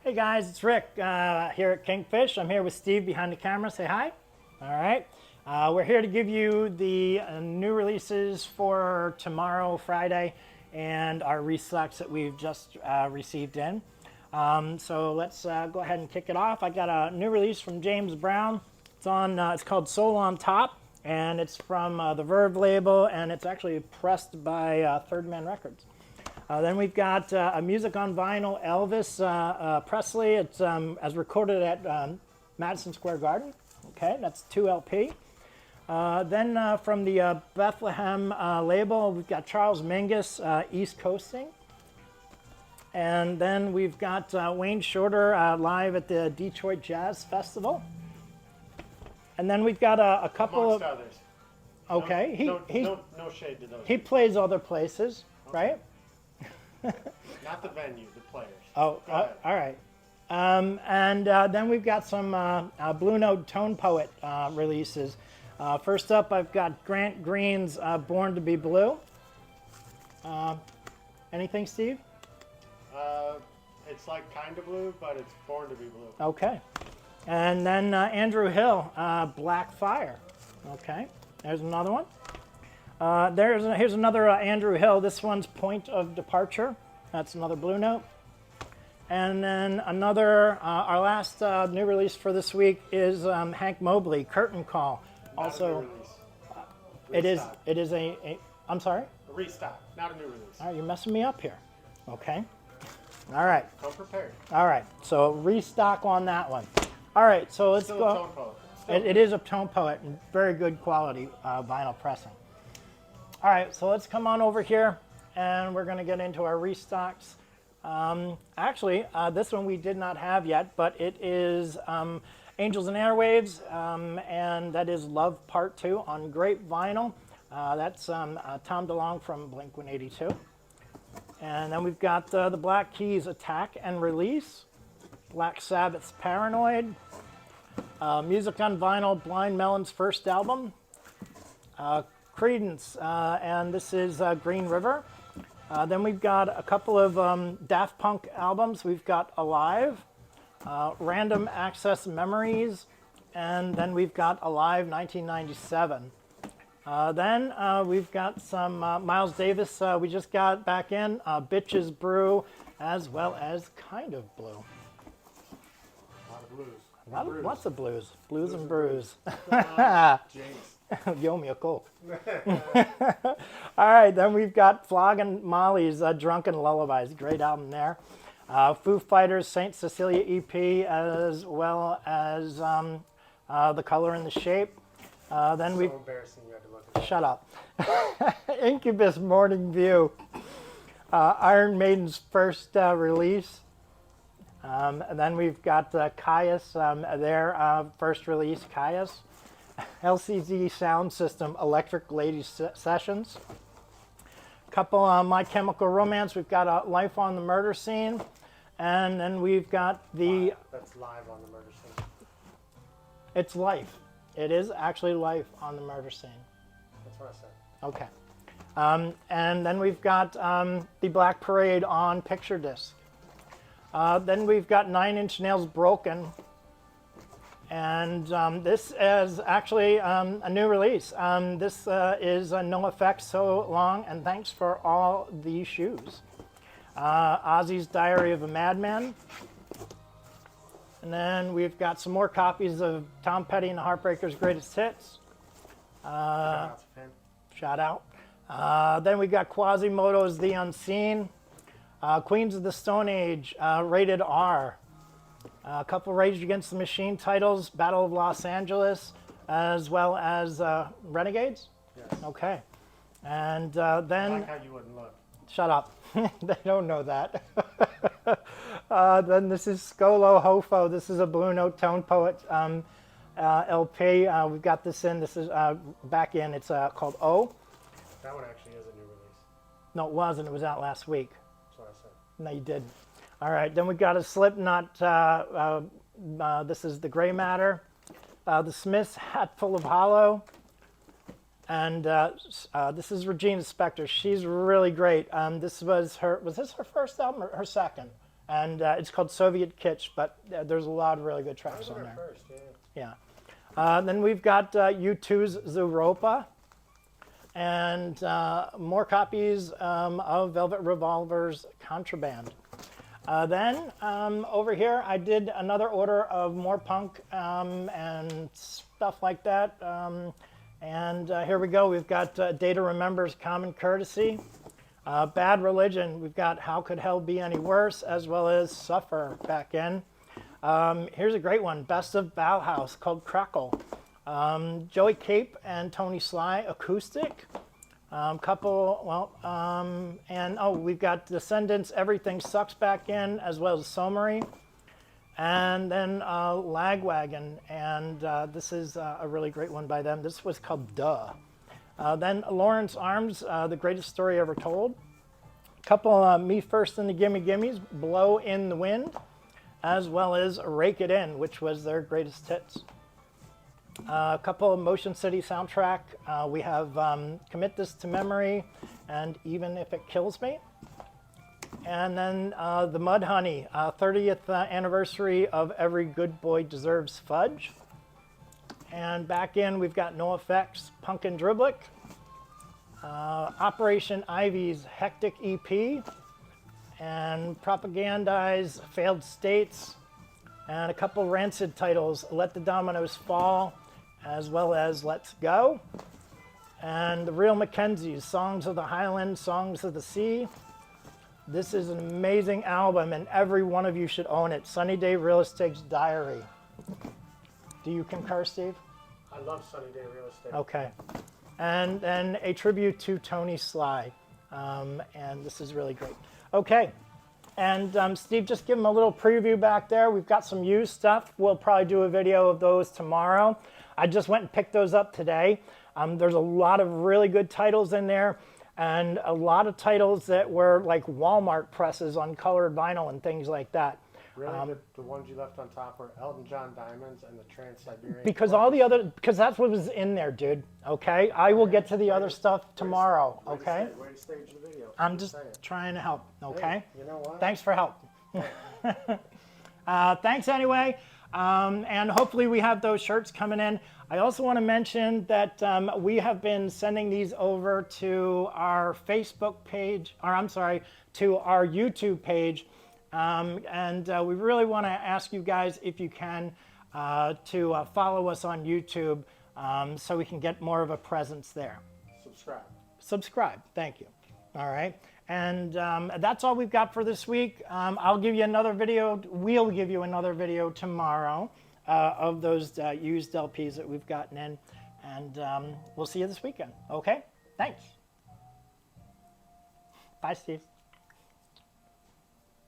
Hey guys, it's Rick here at Kingfish. I'm here with Steve behind the camera. Say hi. All right. We're here to give you the new releases for tomorrow, Friday, and our restocks that we've just received in. So let's go ahead and kick it off. I got a new release from James Brown. It's called Soul on Top, and it's from the Verve label, and it's actually pressed by Third Man Records. Then we've got a music on vinyl, Elvis Presley. It's as recorded at Madison Square Garden. Okay, that's 2 LP. Then from the Bethlehem label, we've got Charles Mingus, East Coasting. And then we've got Wayne Shorter live at the Detroit Jazz Festival. And then we've got a couple Amongst of others. Okay, No shade to those. he plays other places, right? Not the venue, the players. Oh, all right. And then we've got some Blue Note Tone Poet releases. First up, I've got Grant Green's Born to be Blue. Anything, Steve? It's like kind of blue, but it's born to be blue. Okay. And then Andrew Hill, Black Fire. Okay, there's another one. Here's another Andrew Hill. This one's Point of Departure. That's another Blue Note. And then another, our last new release for this week is Hank Mobley, Curtain Call. Not Also, a new release. it is I'm sorry? A restock, not a new release. All right, you're messing me up here. Okay. All right. Come prepared. All right. So restock on that one. All right. So let's Still go. a tone poet. It is a Tone Poet and very good quality vinyl pressing. All right. So let's come on over here and we're going to get into our restocks. Actually, this one we did not have yet, but it is Angels and Airwaves, and that is Love Part 2 on great vinyl. That's Tom DeLonge from Blink-182. And then we've got the Black Keys, Attack and Release, Black Sabbath's Paranoid, music on vinyl, Blind Melon's first album, Creedence, and this is Green River. Then we've got a couple of Daft Punk albums. We've got Alive, Random Access Memories, and then we've got Alive 1997. Then we've got some Miles Davis. We just got back in Bitches Brew, as well as Kind of Blue. A lot of blues. Lots of blues. Blues and brews. James. Yo me a Coke. All right, then we've got Floggin' Molly's Drunken Lullabies. Great album there. Foo Fighters, St. Cecilia EP, as well as The Color and the Shape. Then So embarrassing you had to look at that. Shut up. Incubus Morning View. Iron Maiden's first release. And then we've got Caius, their first release, Caius. LCD Sound System, Electric Lady Sessions. Couple My Chemical Romance. We've got Life on the Murder Scene. And then we've got the... That's live on the murder scene. It's Life. It is actually Life on the Murder Scene. That's what I said. Okay. And then we've got the Black Parade on picture disc. Then we've got 9 Inch Nails Broken. And this is actually a new release. This is No Effects So Long, and Thanks for All These Shoes. Ozzy's Diary of a Madman. And then we've got some more copies of Tom Petty and the Heartbreakers' Greatest Hits. Shout out. Then we got Quasimodo's The Unseen. Queens of the Stone Age, Rated R. A couple Rage Against the Machine titles, Battle of Los Angeles, as well as Renegades. Yes. Okay. And I then... like how you wouldn't look. Shut up. They don't know that. Then this is Skolo Hofo. This is a Blue Note Tone Poet LP. We've got this in. This is back in. It's called O. That one actually is a new release. No, it wasn't. It was out last week. That's what I said. No, you didn't. All right. Then we got a Slipknot. This is The Gray Matter. The Smiths, Hatful of Hollow. And this is Regina Spektor. She's really great. This was her. Was this her first album or her second? and it's called Soviet Kitsch, but there's a lot of really good I tracks was on on there. first, yeah. Yeah. Then we've got U2's Zooropa, and more copies of Velvet Revolver's Contraband. Then over here, I did another order of more punk and stuff like that. And here we go. We've got Data Remembers Common Courtesy. Bad Religion, we've got How Could Hell Be Any Worse, as well as Suffer back in. Here's a great one, Best of Bauhaus, called Crackle. Joey Cape and Tony Sly, Acoustic. We've got Descendants, Everything Sucks back in, as well as Somery. And then Lagwagon, and this is a really great one by them. This was called Duh. Then Lawrence Arms, The Greatest Story Ever Told. A couple Me First and the Gimme Gimmes, Blow in the Wind, as well as Rake It In, which was their greatest hits. A couple of Motion City soundtrack. We have Commit This to Memory and Even If It Kills Me. And then the Mudhoney, 30th anniversary of Every Good Boy Deserves Fudge. And back in, we've got NoFX, Punkin' Driblick, Operation Ivy's Hectic EP, and Propagandize Failed States, and a couple Rancid titles, Let the Dominoes Fall, as well as Let's Go, and the Real Mackenzies, Songs of the Highland, Songs of the Sea. This is an amazing album, and every one of you should own it. Sunny Day Real Estate's Diary. Do you concur, Steve? I love Sunny Day Real Estate. Okay. And then a tribute to Tony Sly. And this is really great. Okay. And Steve, just give them a little preview back there. We've got some used stuff. We'll probably do a video of those tomorrow. I just went and picked those up today. There's a lot of really good titles in there, and a lot of titles that were like Walmart presses on colored vinyl and things like that. Really, the ones you left on top were Elton John Diamonds and the Trans-Siberian. Because that's what was in there, dude. Okay, I will get to the other stuff tomorrow. Okay, Way to stage the video. I'm just trying to help. Okay, Hey, you know what? Thanks for help. Thanks anyway, and hopefully we have those shirts coming in. I also want to mention that we have been sending these over to our Facebook page, or I'm sorry, to our YouTube page. And we really want to ask you guys, if you can, to follow us on YouTube so we can get more of a presence there. Subscribe. Thank you. All right. And that's all we've got for this week. I'll give you another video. We'll give you another video tomorrow of those used LPs that we've gotten in. And we'll see you this weekend. Okay? Thanks. Bye, Steve.